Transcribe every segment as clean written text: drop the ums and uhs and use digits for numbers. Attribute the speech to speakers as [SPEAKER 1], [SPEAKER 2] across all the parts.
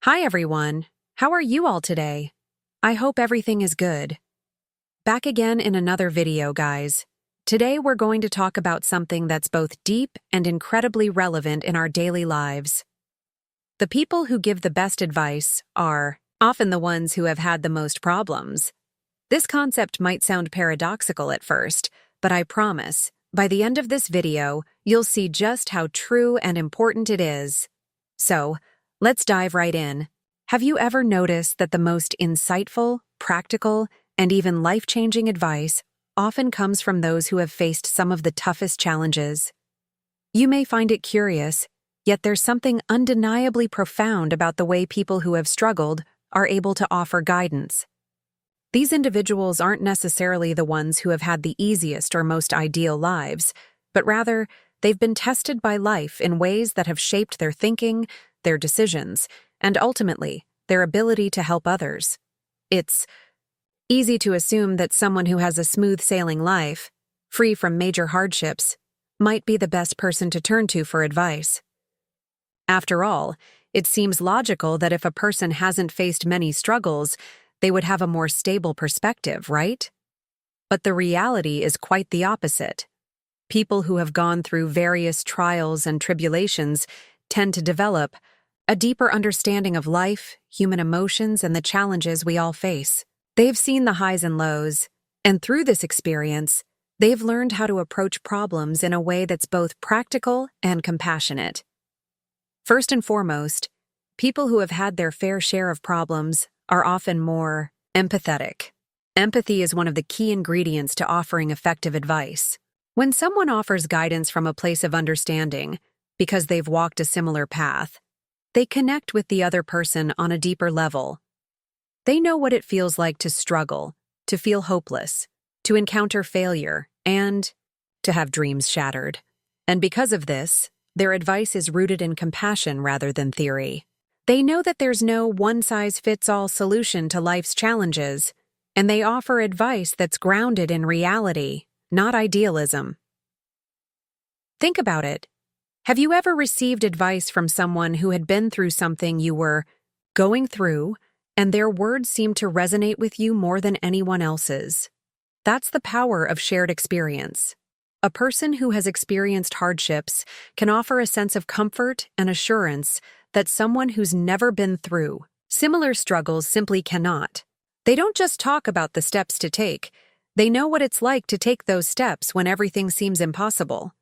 [SPEAKER 1] Hi everyone, how are you all today? I hope everything is good. Back again in another video, guys. Today we're going to talk about something that's both deep and incredibly relevant in our daily lives. The people who give the best advice are often the ones who have had the most problems. This concept might sound paradoxical at first, but I promise, by the end of this video, you'll see just how true and important it is. So, let's dive right in. Have you ever noticed that the most insightful, practical, and even life-changing advice often comes from those who have faced some of the toughest challenges? You may find it curious, yet there's something undeniably profound about the way people who have struggled are able to offer guidance. These individuals aren't necessarily the ones who have had the easiest or most ideal lives, but rather, they've been tested by life in ways that have shaped their thinking, their decisions, and ultimately, their ability to help others. It's easy to assume that someone who has a smooth-sailing life, free from major hardships, might be the best person to turn to for advice. After all, it seems logical that if a person hasn't faced many struggles, they would have a more stable perspective, right? But the reality is quite the opposite. People who have gone through various trials and tribulations tend to develop a deeper understanding of life, human emotions, and the challenges we all face. They've seen the highs and lows, and through this experience, they've learned how to approach problems in a way that's both practical and compassionate. First and foremost, people who have had their fair share of problems are often more empathetic. Empathy is one of the key ingredients to offering effective advice. When someone offers guidance from a place of understanding, because they've walked a similar path, they connect with the other person on a deeper level. They know what it feels like to struggle, to feel hopeless, to encounter failure, and to have dreams shattered. And because of this, their advice is rooted in compassion rather than theory. They know that there's no one-size-fits-all solution to life's challenges, and they offer advice that's grounded in reality, not idealism. Think about it. Have you ever received advice from someone who had been through something you were going through, and their words seemed to resonate with you more than anyone else's? That's the power of shared experience. A person who has experienced hardships can offer a sense of comfort and assurance that someone who's never been through similar struggles simply cannot. They don't just talk about the steps to take, they know what it's like to take those steps when everything seems impossible.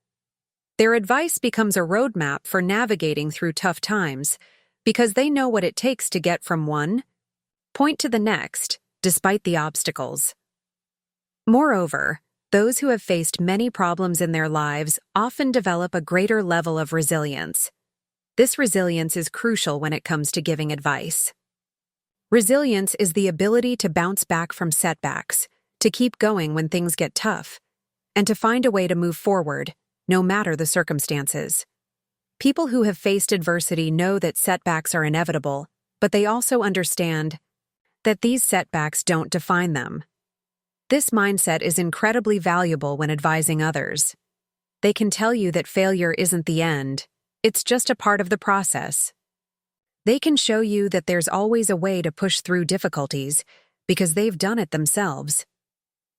[SPEAKER 1] Their advice becomes a roadmap for navigating through tough times because they know what it takes to get from one point to the next, despite the obstacles. Moreover, those who have faced many problems in their lives often develop a greater level of resilience. This resilience is crucial when it comes to giving advice. Resilience is the ability to bounce back from setbacks, to keep going when things get tough, and to find a way to move forward, no matter the circumstances. People who have faced adversity know that setbacks are inevitable, but they also understand that these setbacks don't define them. This mindset is incredibly valuable when advising others. They can tell you that failure isn't the end, it's just a part of the process. They can show you that there's always a way to push through difficulties because they've done it themselves.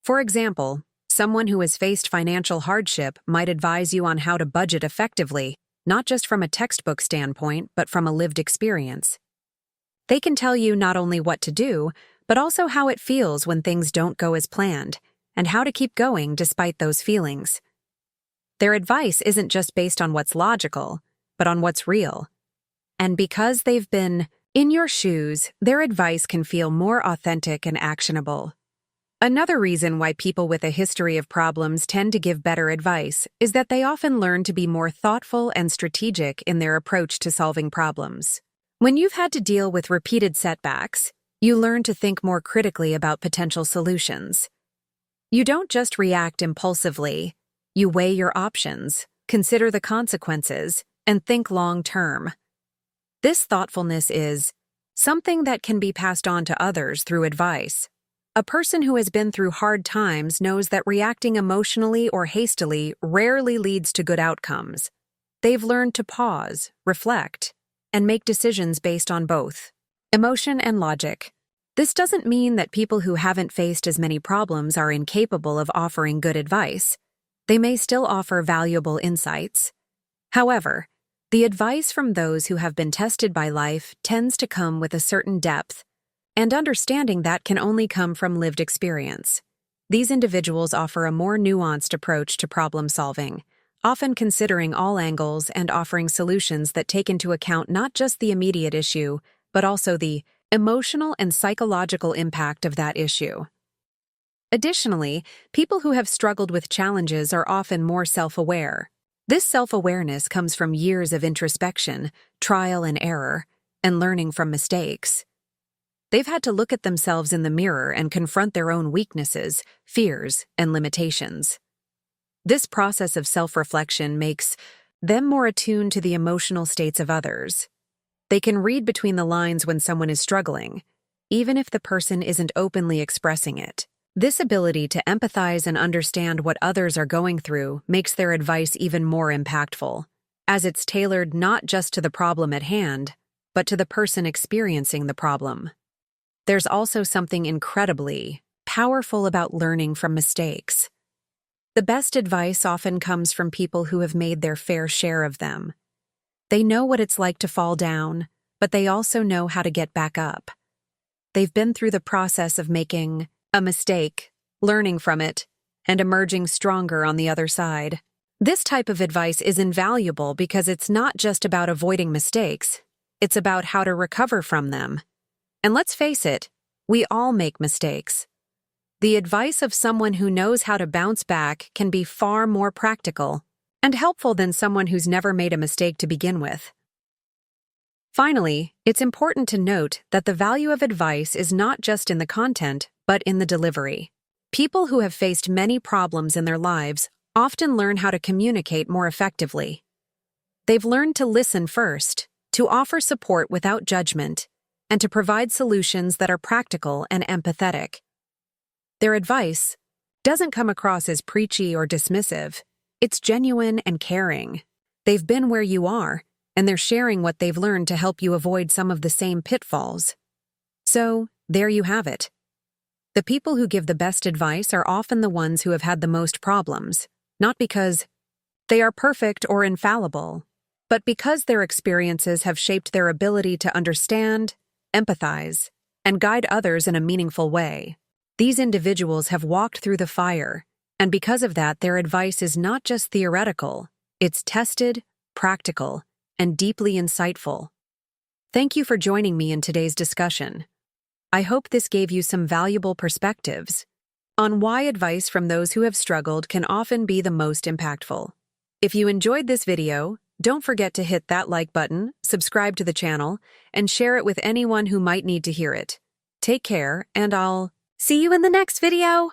[SPEAKER 1] For example, someone who has faced financial hardship might advise you on how to budget effectively, not just from a textbook standpoint, but from a lived experience. They can tell you not only what to do, but also how it feels when things don't go as planned, and how to keep going despite those feelings. Their advice isn't just based on what's logical, but on what's real. And because they've been in your shoes, their advice can feel more authentic and actionable. Another reason why people with a history of problems tend to give better advice is that they often learn to be more thoughtful and strategic in their approach to solving problems. When you've had to deal with repeated setbacks, you learn to think more critically about potential solutions. You don't just react impulsively, you weigh your options, consider the consequences, and think long-term. This thoughtfulness is something that can be passed on to others through advice. A person who has been through hard times knows that reacting emotionally or hastily rarely leads to good outcomes. They've learned to pause, reflect, and make decisions based on both emotion and logic. This doesn't mean that people who haven't faced as many problems are incapable of offering good advice. They may still offer valuable insights. However, the advice from those who have been tested by life tends to come with a certain depth and understanding that can only come from lived experience. These individuals offer a more nuanced approach to problem solving, often considering all angles and offering solutions that take into account not just the immediate issue, but also the emotional and psychological impact of that issue. Additionally, people who have struggled with challenges are often more self-aware. This self-awareness comes from years of introspection, trial and error, and learning from mistakes. They've had to look at themselves in the mirror and confront their own weaknesses, fears, and limitations. This process of self-reflection makes them more attuned to the emotional states of others. They can read between the lines when someone is struggling, even if the person isn't openly expressing it. This ability to empathize and understand what others are going through makes their advice even more impactful, as it's tailored not just to the problem at hand, but to the person experiencing the problem. There's also something incredibly powerful about learning from mistakes. The best advice often comes from people who have made their fair share of them. They know what it's like to fall down, but they also know how to get back up. They've been through the process of making a mistake, learning from it, and emerging stronger on the other side. This type of advice is invaluable because it's not just about avoiding mistakes, it's about how to recover from them. And let's face it, we all make mistakes. The advice of someone who knows how to bounce back can be far more practical and helpful than someone who's never made a mistake to begin with. Finally, it's important to note that the value of advice is not just in the content, but in the delivery. People who have faced many problems in their lives often learn how to communicate more effectively. They've learned to listen first, to offer support without judgment, and to provide solutions that are practical and empathetic. Their advice doesn't come across as preachy or dismissive. It's genuine and caring. They've been where you are, and they're sharing what they've learned to help you avoid some of the same pitfalls. So, there you have it. The people who give the best advice are often the ones who have had the most problems, not because they are perfect or infallible, but because their experiences have shaped their ability to understand, empathize, and guide others in a meaningful way. These individuals have walked through the fire, and because of that, their advice is not just theoretical, it's tested, practical, and deeply insightful. Thank you for joining me in today's discussion. I hope this gave you some valuable perspectives on why advice from those who have struggled can often be the most impactful. If you enjoyed this video, don't forget to hit that like button, subscribe to the channel, and share it with anyone who might need to hear it. Take care, and I'll see you in the next video!